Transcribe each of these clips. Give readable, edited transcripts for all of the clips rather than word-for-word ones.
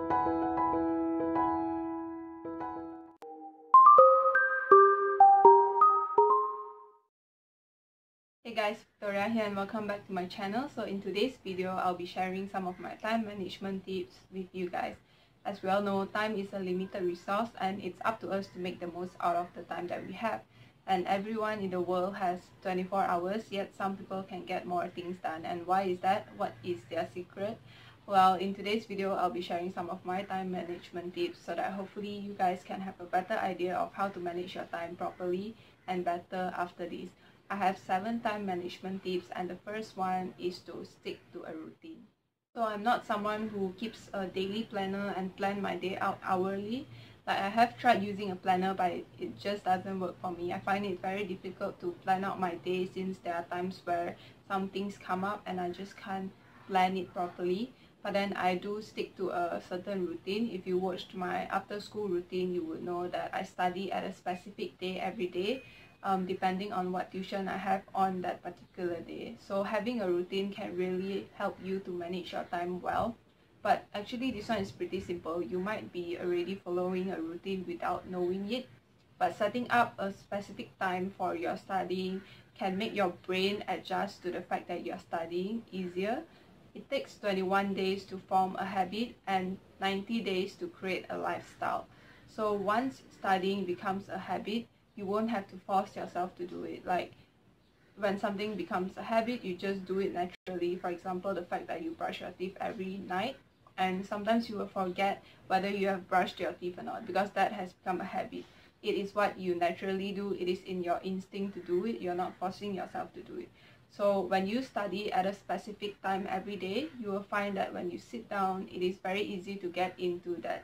Hey guys, Victoria here and welcome back to my channel. So in today's video, I'll be sharing some of my time management tips with you guys. As we all know, time is a limited resource and it's up to us to make the most out of the time that we have. And everyone in the world has 24 hours, yet some people can get more things done. And why is that? What is their secret? Well, in today's video, I'll be sharing some of my time management tips so that hopefully you guys can have a better idea of how to manage your time properly and better after this. I have 7 time management tips, and the first one is to stick to a routine. So I'm not someone who keeps a daily planner and plan my day out hourly. Like, I have tried using a planner, but it just doesn't work for me. I find it very difficult to plan out my day since there are times where some things come up and I just can't plan it properly. But then I do stick to a certain routine. If you watched my after school routine, you would know that I study at a specific day every day. Depending on what tuition I have on that particular day. So having a routine can really help you to manage your time well. But actually this one is pretty simple. You might be already following a routine without knowing it, but setting up a specific time for your studying can make your brain adjust to the fact that you're studying easier. It takes 21 days to form a habit and 90 days to create a lifestyle. So once studying becomes a habit, you won't have to force yourself to do it. Like, when something becomes a habit, you just do it naturally. For example, the fact that you brush your teeth every night, and sometimes you will forget whether you have brushed your teeth or not because that has become a habit. It is what you naturally do. It is in your instinct to do it. You're not forcing yourself to do it. So when you study at a specific time every day, you will find that when you sit down, it is very easy to get into that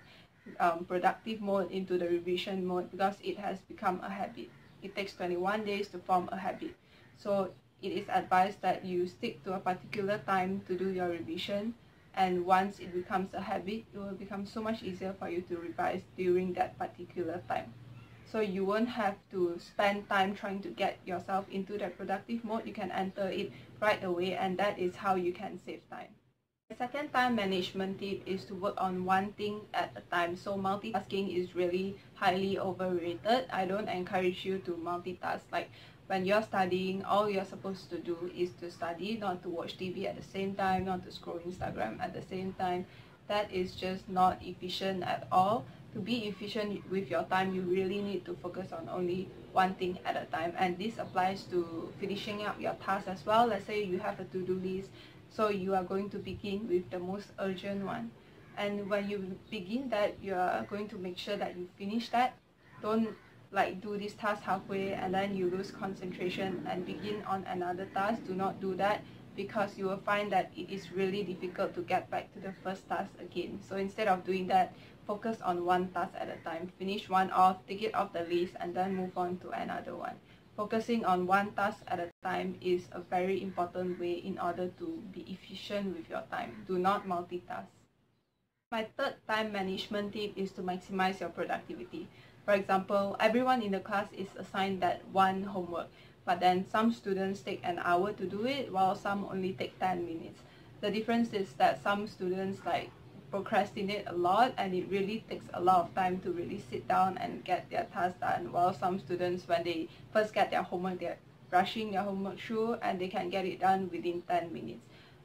productive mode, into the revision mode, because it has become a habit. It takes 21 days to form a habit. So it is advised that you stick to a particular time to do your revision, and once it becomes a habit, it will become so much easier for you to revise during that particular time. So you won't have to spend time trying to get yourself into that productive mode. You can enter it right away, and that is how you can save time. The second time management tip is to work on one thing at a time. So multitasking is really highly overrated. I don't encourage you to multitask. Like, when you're studying, all you're supposed to do is to study, not to watch TV at the same time, not to scroll Instagram at the same time. That is just not efficient at all. To be efficient with your time, you really need to focus on only one thing at a time. And this applies to finishing up your tasks as well. Let's say you have a to-do list. So you are going to begin with the most urgent one. And when you begin that, you are going to make sure that you finish that. Don't like do this task halfway and then you lose concentration and begin on another task. Do not do that, because you will find that it is really difficult to get back to the first task again. So instead of doing that, focus on one task at a time. Finish one off, take it off the list, and then move on to another one. Focusing on one task at a time is a very important way in order to be efficient with your time. Do not multitask. My third time management tip is to maximize your productivity. For example, everyone in the class is assigned that one homework, but then some students take an hour to do it while some only take 10 minutes. The difference is that some students procrastinate a lot, and it really takes a lot of time to really sit down and get their task done, while some students, when they first get their homework, they're rushing their homework through and they can get it done within 10 minutes.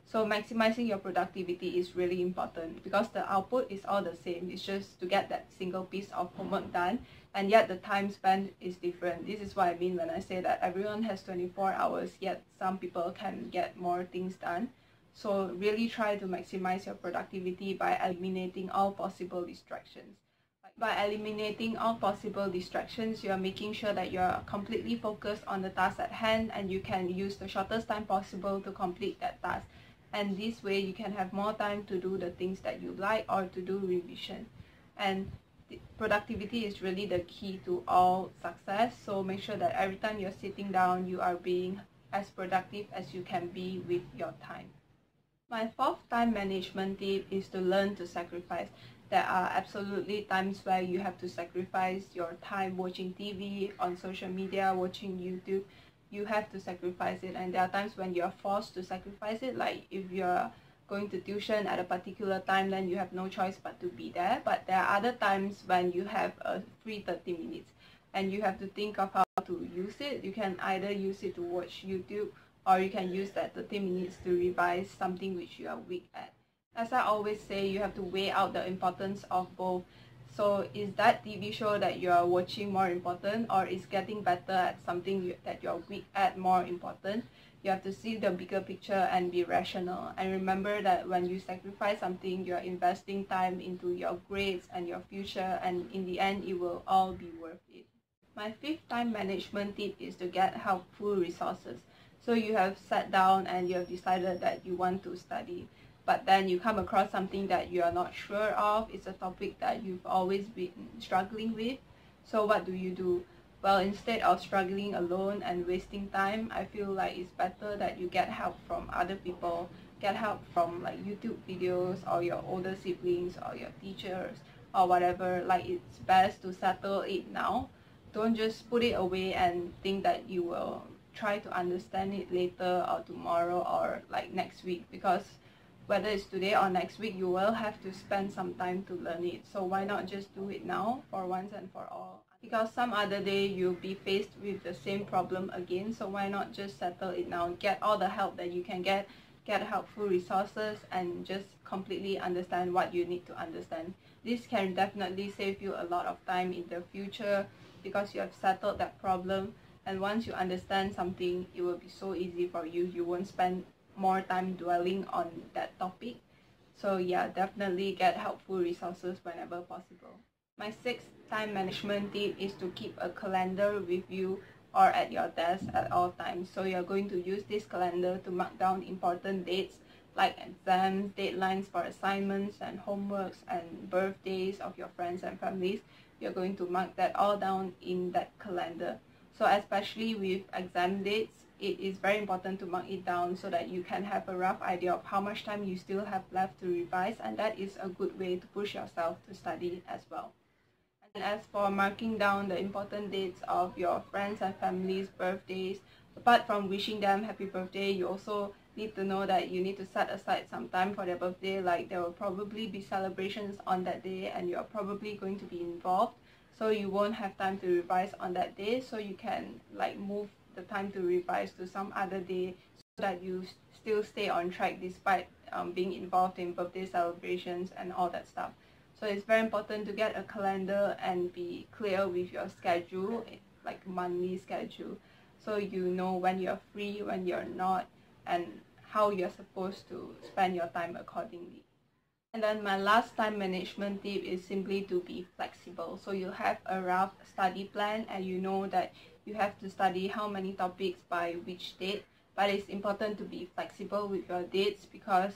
So maximizing your productivity is really important, because the output is all the same. It's just to get that single piece of homework done, and yet the time spent is different. This is what I mean when I say that everyone has 24 hours, yet some people can get more things done. So really try to maximize your productivity by eliminating all possible distractions. By eliminating all possible distractions, you are making sure that you are completely focused on the task at hand, and you can use the shortest time possible to complete that task. And this way you can have more time to do the things that you like or to do revision. And productivity is really the key to all success. So make sure that every time you're sitting down, you are being as productive as you can be with your time. My fourth time management tip is to learn to sacrifice. There are absolutely times where you have to sacrifice your time watching TV, on social media, watching YouTube. You have to sacrifice it, and there are times when you're forced to sacrifice it, like if you're going to tuition at a particular time, then you have no choice but to be there. But there are other times when you have a free 30 minutes and you have to think of how to use it. You can either use it to watch YouTube, or you can use that 30 minutes to revise something which you are weak at. As I always say, you have to weigh out the importance of both. So is that TV show that you are watching more important, or is getting better at something that you're weak at more important? You have to see the bigger picture and be rational. And remember that when you sacrifice something, you're investing time into your grades and your future, and in the end, it will all be worth it. My fifth time management tip is to get helpful resources. So you have sat down and you have decided that you want to study, but then you come across something that you are not sure of. It's a topic that you've always been struggling with. So what do? Well, instead of struggling alone and wasting time, I feel like it's better that you get help from other people. Get help from like YouTube videos, or your older siblings, or your teachers, or whatever. Like, it's best to settle it now. Don't just put it away and think that you will try to understand it later or tomorrow or like next week, because whether it's today or next week, you will have to spend some time to learn it. So why not just do it now for once and for all? Because some other day you'll be faced with the same problem again, so why not just settle it now? Get all the help that you can get helpful resources, and just completely understand what you need to understand. This can definitely save you a lot of time in the future, because you have settled that problem, and once you understand something, it will be so easy for you. You won't spend more time dwelling on that topic. So yeah, definitely get helpful resources whenever possible. My sixth time management tip is to keep a calendar with you or at your desk at all times. So you're going to use this calendar to mark down important dates like exams, deadlines for assignments and homeworks, and birthdays of your friends and families. You're going to mark that all down in that calendar. So especially with exam dates, it is very important to mark it down so that you can have a rough idea of how much time you still have left to revise, and that is a good way to push yourself to study as well. And as for marking down the important dates of your friends and family's birthdays, apart from wishing them happy birthday, you also need to know that you need to set aside some time for their birthday. Like, there will probably be celebrations on that day and you're probably going to be involved, so you won't have time to revise on that day. So you can like move the time to revise to some other day, so that you still stay on track despite being involved in birthday celebrations and all that stuff. So it's very important to get a calendar and be clear with your schedule, like monthly schedule, so you know when you're free, when you're not, and how you're supposed to spend your time accordingly. And then my last time management tip is simply to be flexible. So you have a rough study plan and you know that you have to study how many topics by which date, but it's important to be flexible with your dates, because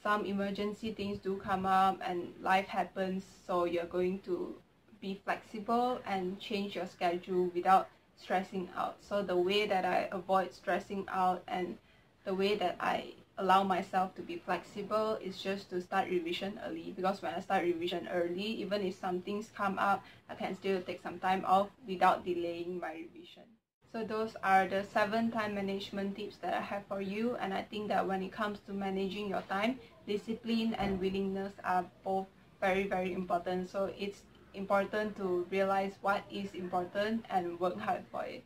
some emergency things do come up and life happens, so you're going to be flexible and change your schedule without stressing out. So the way that I avoid stressing out and the way that I allow myself to be flexible is just to start revision early, because when I start revision early, even if some things come up, I can still take some time off without delaying my revision. So those are the 7 time management tips that I have for you, and I think that when it comes to managing your time, discipline and willingness are both very important. So it's important to realize what is important and work hard for it.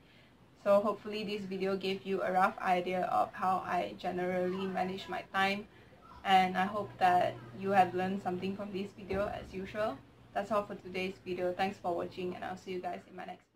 So hopefully this video gave you a rough idea of how I generally manage my time, and I hope that you have learned something from this video as usual. That's all for today's video. Thanks for watching, and I'll see you guys in my next video.